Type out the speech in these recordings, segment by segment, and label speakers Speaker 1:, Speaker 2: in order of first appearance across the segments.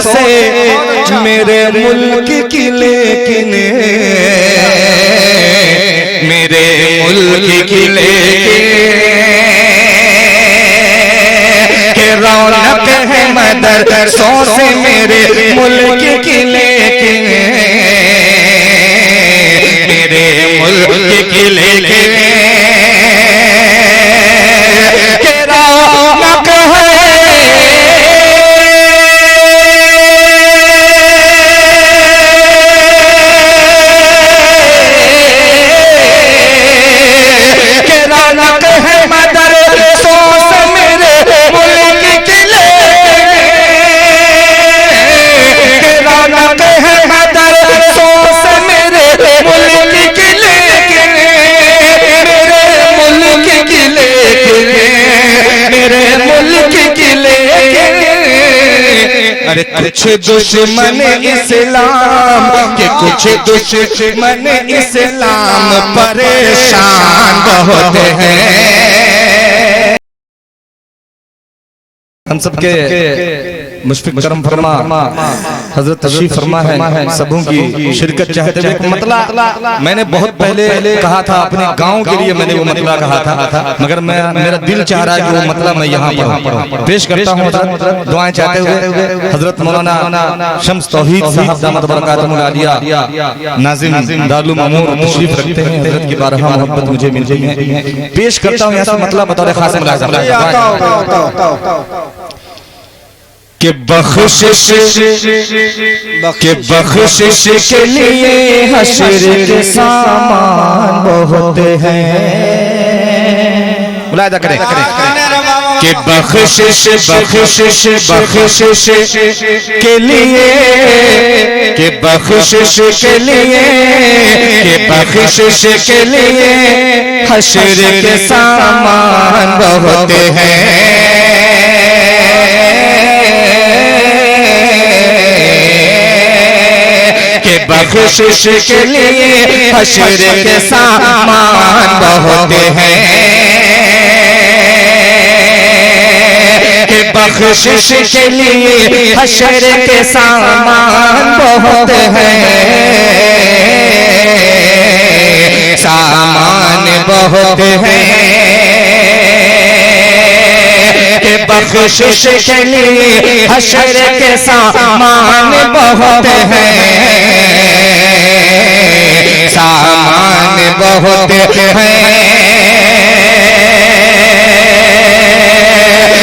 Speaker 1: से मेरे मुल्क की, लेकिन मेरे मुल्क की लेकिन रौनक है मदरसों से मेरे मुल्क की, लेकिन मेरे मुल्क की लेकिन रौनक है अरे कुछ दुश्मन इस्लाम के, कुछ दुश्मन इस्लाम परेशान बहुत हैं। हम सबके मुशफिक करम फरमा हजरत तशरीफ फरमा है, सबों की शिरकत चाहते हुए मतला मैंने बहुत पहले कहा था, अपने गांव के लिए मैंने वो मतला कहा था, मगर मेरा दिल चाह रहा है कि वो मतला मैं यहाँ पर पेश करता हूँ। दुआएं चाहते हुए हजरत मौलाना शम्स तौहीद साहब दामत बरकातुहुल आलिया नाज़िम दारुल मामूर तशरीफ रखते हैं। हजरत की बारहा मोहब्बत मुझे मिल गई है, पेश करता हूँ यहाँ मतलब बतौर खास मुलाज़म के बख्शिश के लिए हश्र के सामान बहुत हैं। मुलाहिदा करें कि बख्शिश के लिए, कि बख्शिश के लिए, कि बख्शिश के लिए हश्र के सामान बहुत हैं। बख्शिश के लिए हश्र के सामान बहुत हैं। बख्शिश के लिए हश्र के सामान बहुत हैं, सामान बहुत हैं। बख्शिश के लिए हश्र के सामान बहुत हैं, सामान बहुत हैं।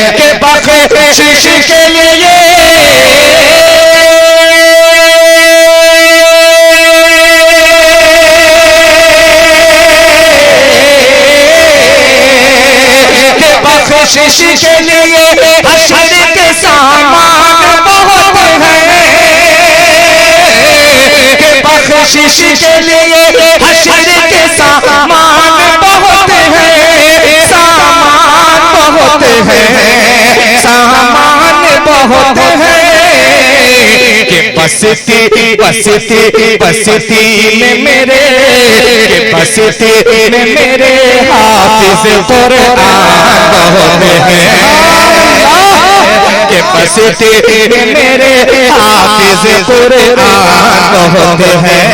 Speaker 1: कि बख्शिश के लिए बख्शिश के लिए हश्र के सामान बहुत हैं। बख्शिश के लिए हश्र के सामान बहुत हैं, सामान बहुत हैं, सामान बहुत हैं। कि बसती बसती बसती में मेरे, कि बसती में मेरे हाफिज़ कुरान बहुत हैं। कि बसती में मेरे हाफिज़ कुरान बहुत हैं।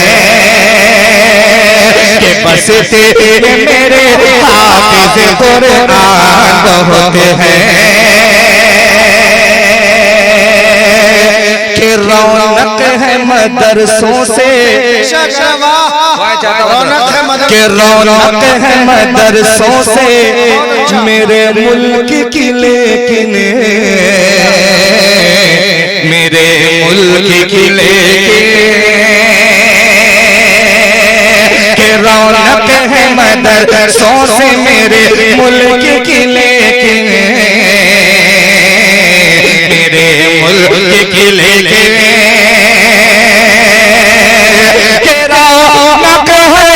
Speaker 1: कि बसती में मेरे हाफिज़ कुरान बहुत हैं। कि रौनक है मदरसों से, कि रौनक है मदरसों से मेरे मुल्क की, लेकिन मेरे मुल्क की लेकिन रौनक है मदरसों से मेरे मुल्क की, लेकिन मेरे मुल्क की लेकिन रौनक है।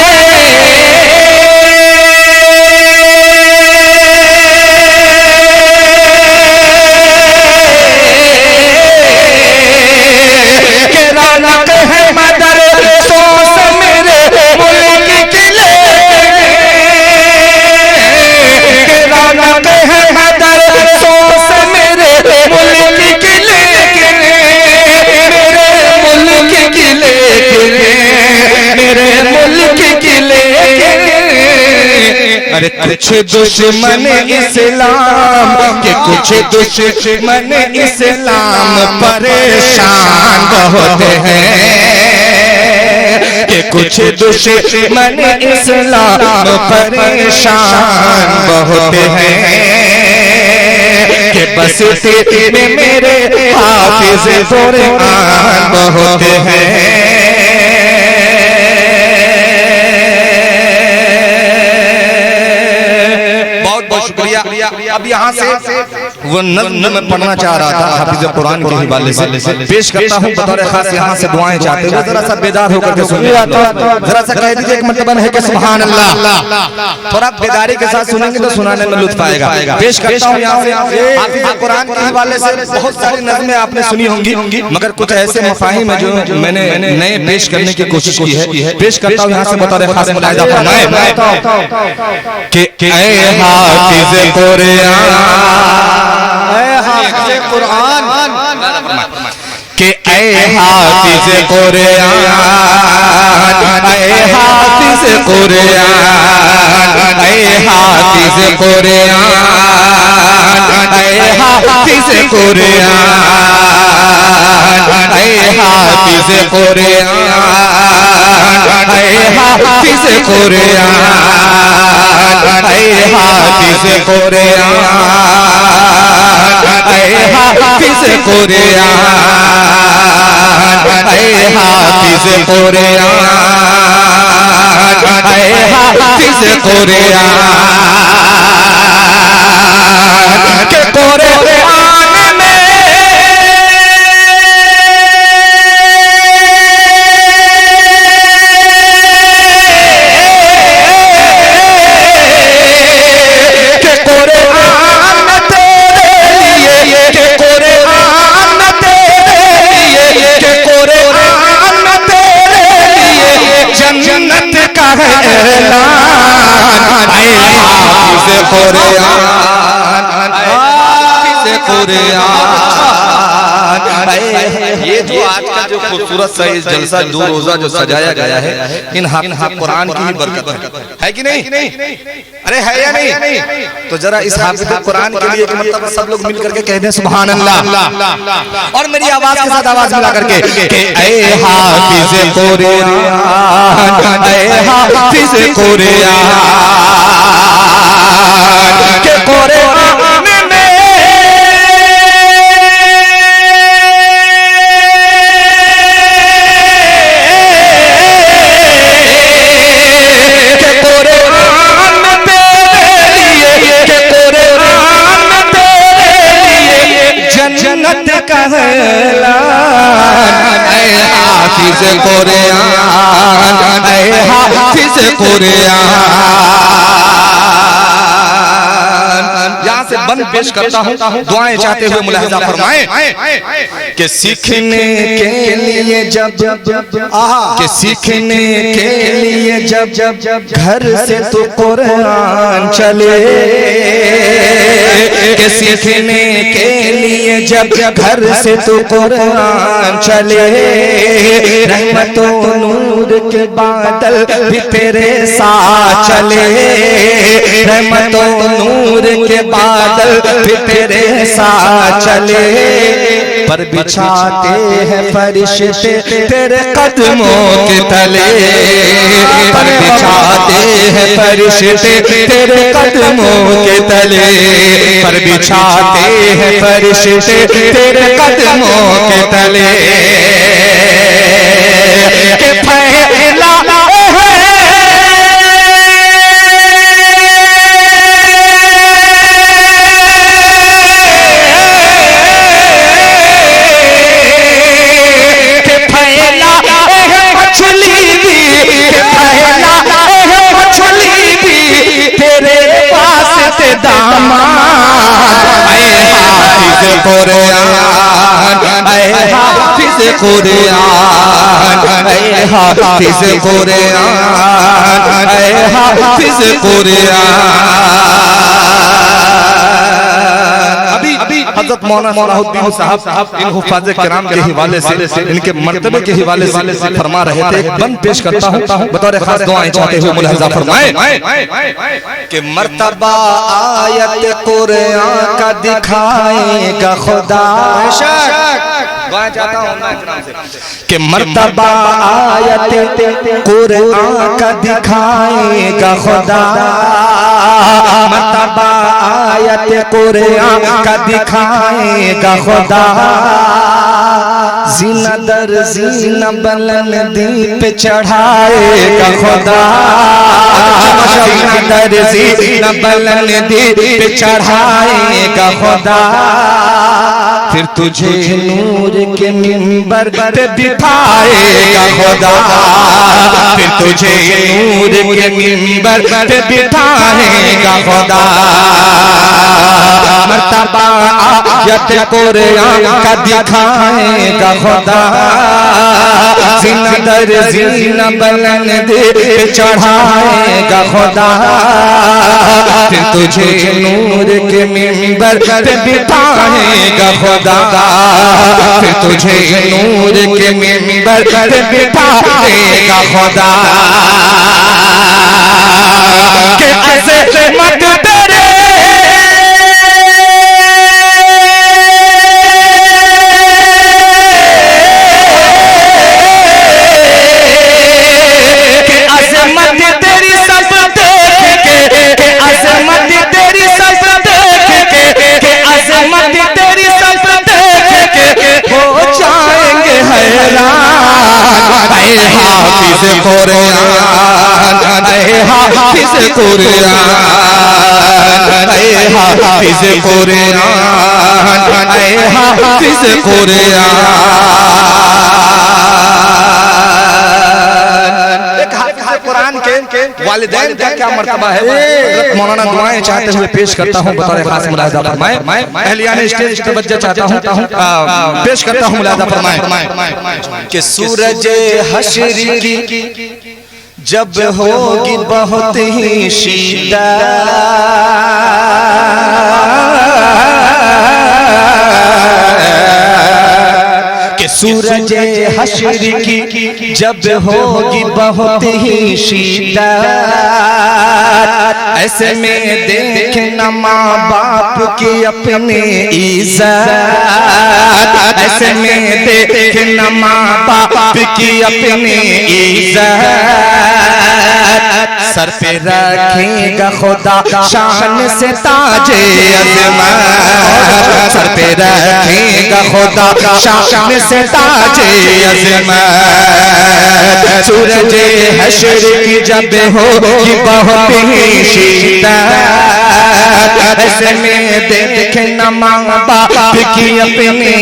Speaker 1: रौनक है मदरसों से मेरे मुल्क की लेकिन अरे कुछ दुश्मन इस्लाम के कुछ दुश्मन इस्लाम परेशान बहुत हैं कि कुछ दुश्मन इस्लाम परेशान बहुत हैं कि बस तेरे मेरे हाफिज कुरान बहुत हैं। शुक्रिया। अब यहाँ से वो नज़्म में पढ़ना चाह रहा था हाफिज कुरान के हवाले से पेश करता हूँ बतौर खास यहाँ से दुआएं चाहते हुए जरा सा बेदार होकर के सुनिए, जरा सा कह दीजिए एक मर्तबा है कि सुभान अल्लाह। थोड़ा बेदारी के साथ सुनेंगे तो सुनाने में लुत्फ आएगा। पेश करता हूँ यहाँ से हाफिज कुरान के हवाले से बहुत सारी नज़्में आपने सुनी होंगी मगर कुछ ऐसे मफाहिम है जो मैंने नए पेश करने की कोशिश की है। पेश करता हूँ यहाँ से बतौर खास मुलाहिजा फरमाएं कि ऐ हाफिज कुरान, ऐ हाफिज कुरान कि ऐ हाफिज कुरान, ऐ हाफिज कुरान, ऐ हाफिज कुरान, ऐ हाफिज कुरान, ऐ हाफिज कुरान, ऐ हाफिज कुरान, ऐ हाफिज कुरान, ऐ हाफिज कुरान, ऐ हाफिज कुरान, ऐ हाफिज कुरान के कुरान में ये जो आज का जो खूबसूरत सा इस जलसा दो रोजा जो सजाया गया है इन कुरान की ही बरकत है कि नहीं? अरे है या नहीं? तो जरा इस हाफिज कुरान के लिए मतलब सब लोग मिल करके कह दें सुभान अल्लाह और मेरी आवाज के साथ आवाज मिला करके ऐ हाफिज कुरान, ऐ हाफिज कुरान के कुरान जन्नत का ऐलान, ऐ हाफिज कुरान, ऐ हाफिज कुरान। यहाँ से बंद पेश करता हूँ दुआएं चाहते हुए मुलाहिजा फरमाएं कि सीखने के लिए जब कि सीखने के लिए जब घर से तो कुरान चले, कि सीखने के लिए जब घर से तो कुरान चले, रहमतों नूर के बादल भी तेरे साथ चले, रहमतों नूर के बादल भी तेरे साथ चले, पर बिछाते हैं फरिश्ते तेरे कदमों के तले, पर बिछाते हैं फरिश्ते तेरे कदमों के तले, पर बिछाते हैं फरिश्ते तेरे कदमों के तले के फैला कुरान, ऐ हाफिज कुरान, ऐ हाफिज कुरान, ऐ हाफिज कुरान। अभी हजरत मौलाना सलाहुद्दीन साहब इन हुफ़ाज़े किराम के हवाले से इनके मर्तबे के हवाले से फरमा रहे थे। एक बंद पेश करता हूँ बतौर खास दुआएं चाहते हुए मुलाहिज़ा फरमाएं कि मर्तबा आयत कुरान का दिखाएगा खुदा, दुआ चाहता हूँ कि मर्तबा आयत कुरान का दिखाएगा खुदा, मर्तबा आयत कुरान का दिखाएगा खुदा, ज़ीना दर ज़ीना बुलंद दी पे चढ़ाएगा खुदा, ज़ीना दर ज़ीना बुलंद दी पे चढ़ाएगा खुदा, फिर तुझे नूर के मिंबर पे बिठाएगा खुदा, फिर तुझे नूर के मिंबर पे बिठाएगा खुदा, मर्तबा आयत कुरान का दिखाएगा खुदा, ज़ीना दर ज़ीना बुलंद पे चढ़ाएगा खुदा, फिर तुझे नूर के मिंबर पे बिठाएगा खुदा, फिर तुझे नूर के मिंबर पे बिठाएगा खुदा, के ऐसे मत डरे हाफिज़ कुरान, ऐ हाफिज़ कुरान, ऐ हाफिज़ कुरान, ऐ हाफिज़ कुरान के वालिदैन का क्या मर्तबा है, मौलाना दुआएं चाहते हुए पेश करता हूँ बतौर खास मुलाहिज़ा फरमाएं। अहलियाने स्टेज तवज्जो चाहता हूँ पेश करता हूँ मुलाहिज़ा फरमाएं कि सूरज हश्र की जब होगी बहुत ही शीदा, सूरज हश्र की जब होगी बहुत ही शीदा, ऐसे में देखना माँ बाप की अपने इज़्ज़त, ऐसे में देखना माँ बाप की अपनी इज़्ज़त, सर पे रखेगा खुदा शान से ताजे अज़मत, सर पे रखेगा खुदा शान से ताजे अज़मत, सूरज हश्र की जब होगी बहुत ही शिद्दत, ऐसे में देखना माँ बाप की अपनी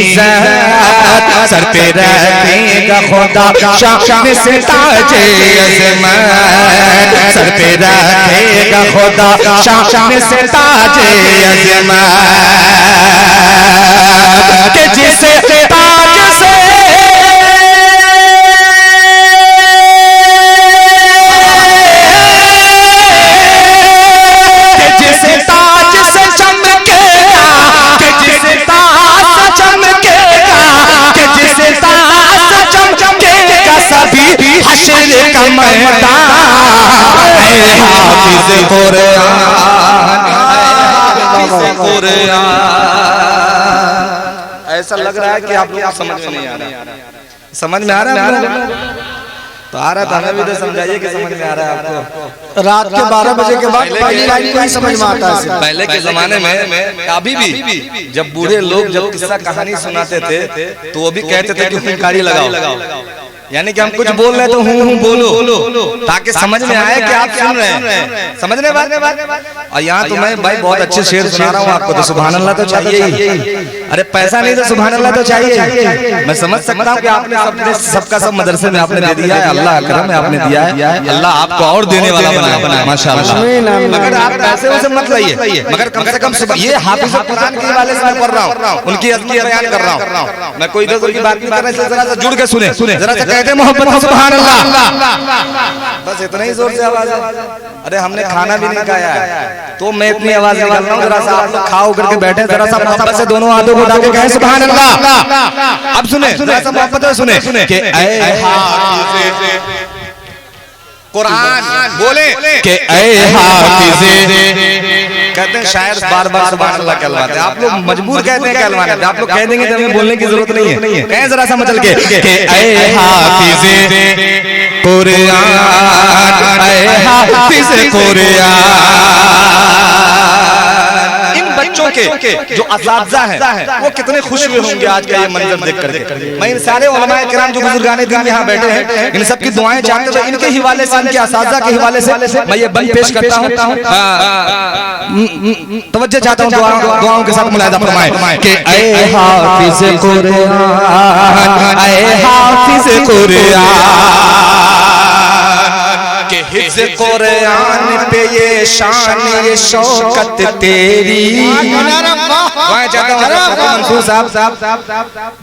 Speaker 1: इज़्ज़त, सर पे रखेगा खुदा शान से ताजे अज़मत, सर पे रखेगा खुदा शान से ताजे अज़मत, कि जिसे ताज से हश्र का मैदान, ऐ हाफिज़ कुरान, हाफिज़ कुरान। ऐसा लग रहा है कि आप लोग समझ में नहीं आ रहा, समझ में आ रहा है तो आ रहा था, हमें भी तो समझाइए कि समझ में आ रहा है आपको।
Speaker 2: रात के 12 बजे के बाद पहली लाइन को ही समझ में आता है।
Speaker 1: पहले के जमाने में अभी भी जब बूढ़े लोग जब किस्सा कहानी सुनाते थे तो वो भी कहते थे कि हुंकारी लगाओ, यानी कि हम कुछ बोल रहे तो हूँ बोलो ताकि समझ में आए कि आप सुन रहे हैं, समझ रहे बात। और यहाँ तो मैं भाई बहुत अच्छे शेर सुना रहा हूँ आपको, तो सुभान अल्लाह तो चाहिए ही, अरे पैसा नहीं तो सुभान अल्लाह तो चाहिए। मैं समझ सकता हूँ कि आपने सबका सब मदरसे में आपने दे दिया है, अल्लाह अकरम है, आपने दिया है, अल्लाह आपको और देने वाला बनाया माशाअल्लाह। मगर आप पैसे उसे मत लाइए, मगर कम से कम ये हाफिज़ कुरान के वाले से मैं पढ़ रहा हूँ, उनकी अज़मत बयान कर रहा हूँ। मैं कोई इधर की बात नहीं कर रहा, जरा सा जुड़ के सुने, जरा सा कहते मोहब्बत का सुभान अल्लाह। बस इतना ही जोर से आवाज है। अरे हमने खाना भी नहीं खाया है तो मैं इतनी आवाज निकाल रहा हूँ। जरा सा आप लोग खाओ करके बैठे, जरा सा मोहब्बत से दोनों हाथों को उठा के कहें सुभान अल्लाह। अब सुने, जरा सा मोहब्बत से सुने कि ऐ हाफिज़े कुरान बोले कि ऐ हाफिज़े, कहते हैं शायर बार बार सुभान अल्लाह कहलवाते हैं। आप लोग मजबूर कहते हैं कहलवाने, आप लोग कह देंगे तो हमें बोलने की जरूरत नहीं है। कहें जरा सा मचल के कि ऐ हाफिज़े कुरान, ऐ हाफिज़े कुरान। इन बच्चों के जो असातिज़ा हैं वो कितने खुश हुए होंगे आज का ये मंजर देख करके। मैं इन सारे उलमाए किराम जो बुजुर्गाने दिन यहाँ बैठे हैं, इन सब की दुआएं चाहते हुए इनके हवाले से, इनके असातिज़ा के हवाले से मैं ये बंद पेश करता हूँ। तवज्जो चाहता हूँ, दुआओं के साथ मुलाहिज़ा फरमाएं कि ऐ हाफिज़े कुरान, ऐ हाफिज़े कुरान, के हिफ्ज़ कुरान पे ये शान ये शौकत तेरी। मंसूर साहब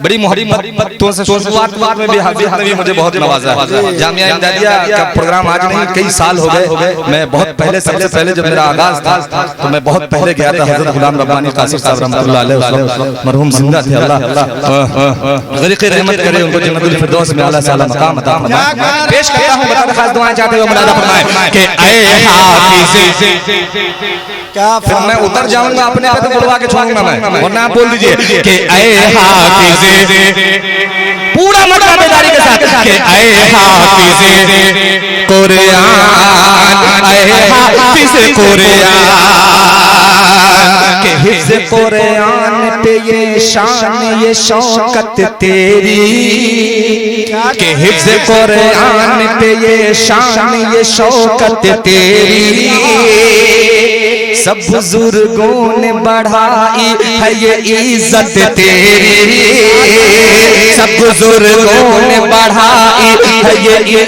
Speaker 1: बड़ी मोहब्बतों से शुरुआत में भी हाफिज़ ने भी मुझे बहुत नवाजा। जामिया इमदादिया का प्रोग्राम आज नहीं कई साल हो गए। मैं बहुत पहले, सबसे पहले जब मेरा आगाज था तो मैं बहुत पहले गया था। हज़रत गुलाम रब्बानी कासिर साहब रहमतुल्लाह अलैह मरहूम जिंदा थे, अल्लाह ग़रीक़े रहमत करे उनको, जन्नतुल फिरदौस में आला साला मकाम अता फरमाए। पेश करता हूं बता खास दुआएं चाहते हुए मुलाहिज़ा फरमाएं कि ऐ हाफिज़े, क्या फिर मैं उतर जाऊंगा अपने पे तो बुलवा के छोड़ूंगा मैं, वरना आप बोल दीजिए कि ऐ हाफिज़े, पूरा मौका बेदारी के साथ कि ऐ हाफिज़े कुरान, ऐ हाफिज़े कुरान, के हिफ्ज़ कुरान पे ये शान ये शौकत तेरी, के हिफ्ज़ कुरान पे ये शान ये शौकत तेरी। सब बुजुर्गों ने बढ़ाई है ये इज्जत तेरी, सब बुजुर्गों ने बढ़ाई है ये।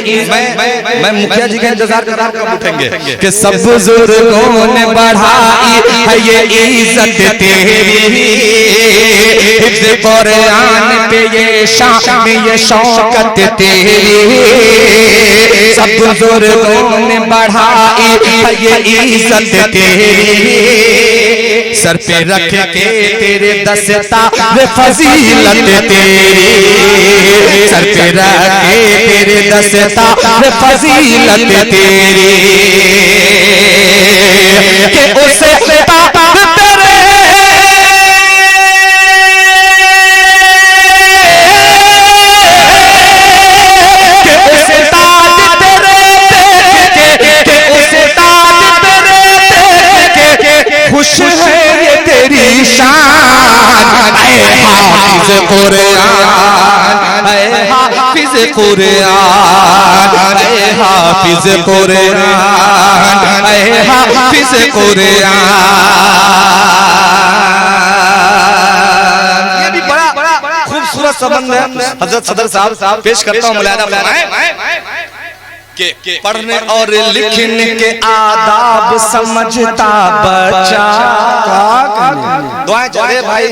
Speaker 1: मैं मुखिया जी का इंतजार कर रहा हूं कब उठेंगे कि सब बुजुर्गों ने बढ़ाई है ये इज्जत तेरी, हिफ्ज़ कुरान पे ये शान ये शौकत तेरी। सब बुजुर्गों ने बढ़ाई है ये इज्जत तेरी, सर पे रख के तेरे दस्ता वे फजीलत तेरी, सर पे रख के तेरे दस्ता वे फजीलत तेरी, के उसे खुश है ये तेरी शान, ऐ हाफिज़े कुरान, ऐ हाफिज़े कुरान, ऐ हाफिज़े कुरान, ऐ हाफिज़े कुरान। ये भी बड़ा खूबसूरत संबंध है। हज़रत सदर साहब पेश करता हूँ मुलाहिज़ा फरमाएं के पढ़ने और लिखने के आदाब समझता बच्चा। दुआएं चले भाई,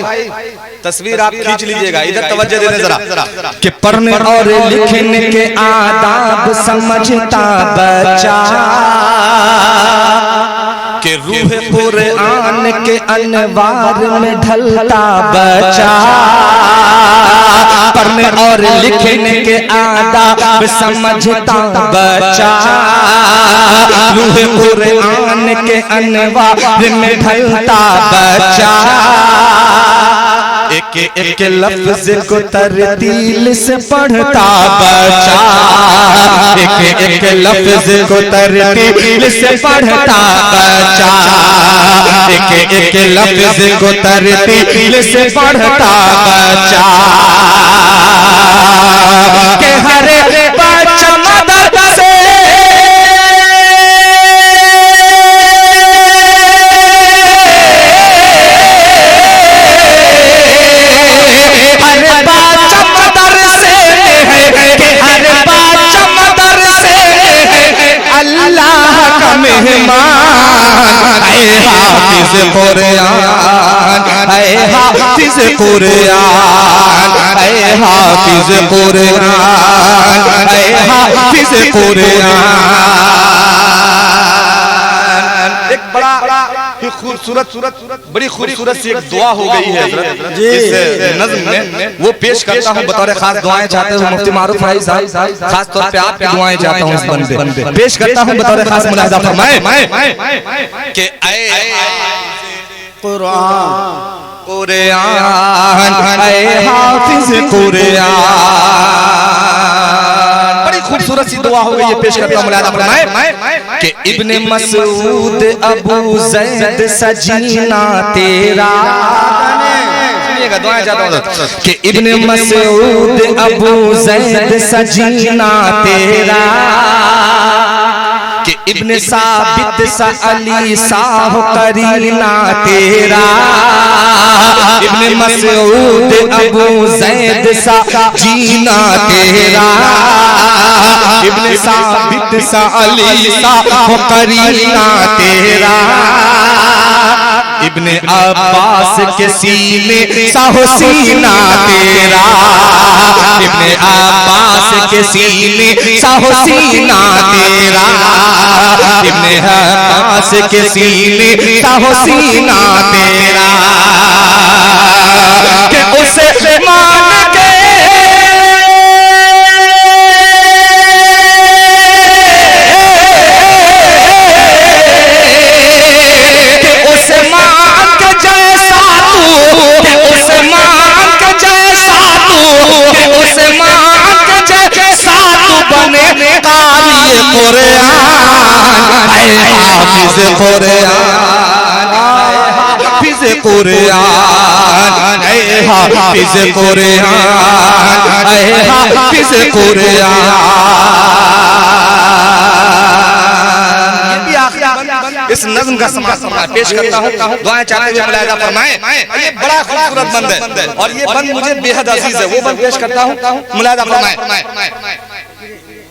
Speaker 1: तस्वीर आप खींच लीजिएगा, इधर तवज्जो दे दें जरा कि पढ़ने और लिखने के आदाब समझता बच्चा, के रूह कुरान के अनवार में ढलता बच्चा, पढ़ने और लिखने के आदाब समझता बच्चा, रूह कुरान के अनवार में ढलता बच्चा, एक एक लफ्ज को तरतील से पढ़ता बच्चा, एक एक लफ्ज को तरतील से पढ़ता बच्चा, एक एक लफ्ज को तरतील से पढ़ता बच्चा, के हर बच्चा मदरसे मेहमान, ऐ हाफिज़े कुरान, ऐ हाफिज कुरान, ऐ हाफिज कुरान, ऐ हाफिज कुरान। एक बड़ा खूबसूरत बड़ी खूबसूरत सी एक दुआ हो गई है हजरत इस नज़्म में, वो पेश करता हूँ बतौर खास। दुआएं चाहते हो मुफ्ती मारूफ भाई साहब, खास तौर पे आपकी दुआएं चाहता हूँ इस बंदे पेश करता हूँ बतौर खास। मुलाहिजा फरमाए कि ऐ
Speaker 2: कुरान
Speaker 1: कुरान, ऐ हाफिज कुरान। बड़ी खूबसूरत सी दुआ हो गई है, पेश करता हूँ। मुलाहिजा फरमाए कि इब्ने मसूद अबू ज़ैद सजीना तेरा, सुनिएगा दुआएं चाहता हूँ कि इब्ने मसूद अबू ज़ैद सजीना तेरा, कि इब्ने साबित सा अली साह करीना तेरा, इब्ने मसूद अबू ज़ैद सा जीना तेरा, इब्ने साबित सा अली साह करीना तेरा, इब्ने अब्बास के सीने साहो सीना तेरा, इब्ने अब्बास के सीने साहो सीना तेरा, इब्ने अब्बास के सीने साहो सीना तेरा, कि उसे मान के हाफिज कुरान, हाफिज कुरान, हाफिज कुरान, हाफिज कुरान। इस नज़्म का समापन पेश करता हूँ, दुआएं चाहते हुए मुलाहिजा फरमाएं। ये बड़ा खूबसूरत बंद है और ये बंद मुझे बेहद अजीज है, वो बंद पेश करता हूँ। मुलाहिजा फरमाएं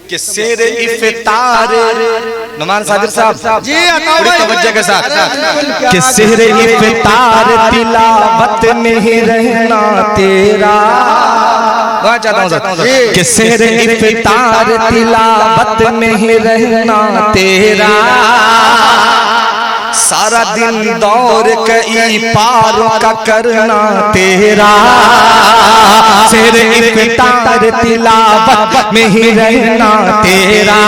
Speaker 1: कि शेर इफ्तार नुमान सादिर साहब
Speaker 2: जी
Speaker 1: बड़ी तवज्जो के साथ कि शेर इफ्तार तिलावत में ही रहना तेरा, दुआ चाहता हूँ कि शेर इफ्तार तिलावत में ही रहना तेरा, सारा दिन दौर कई पारों का करना तेरा, शेर इफ्तार तिलावत में ही रहना तेरा,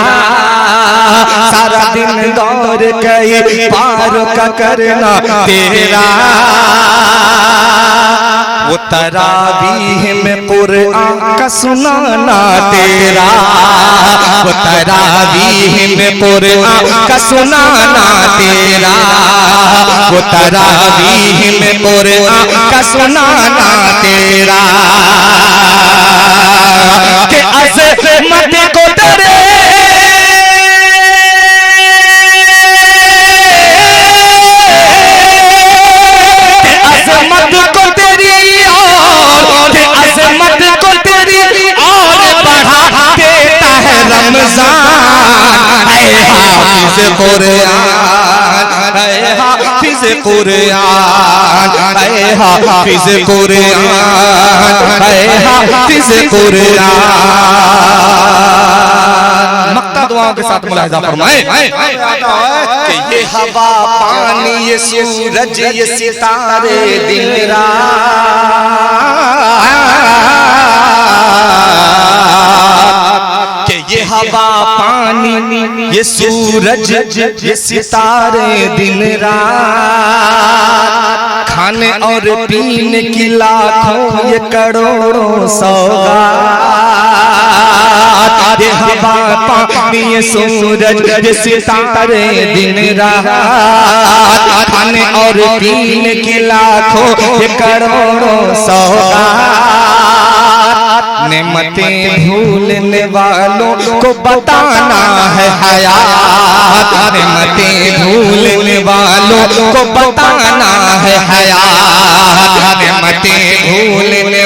Speaker 1: सारा दिन दौर कई पारों का करना तेरा, वो तरावीह में कुरान का सुनाना तेरा, वो तरावीह में कुरान का सुनाना तेरा, वो तरावीह में कुरान का सुनाना तेरा, कि अज़मत को तेरे हाफिज कुरान, हाफिज कुरान, हाफिज कुरान, हाफिज कुरान। मक्ता दुआओं के साथ मुलाहिजा फरमाएं कि ये हवा पानी ये सूरज ये सितारे दिन रात, ये हवा पानी ये सूरज ये सितारे दिन रात, खाने और पीने की लाखों ये करोड़ों सौगात, ये हवा पानी ये सूरज ये सितारे दिन रात, खाने और पीने की लाखों ये करोड़ों सौगात, नेमतें भूलने वालों को बताना है हयात, नेमतें भूलने वालों को बताना है हयात, नेमतें भूलने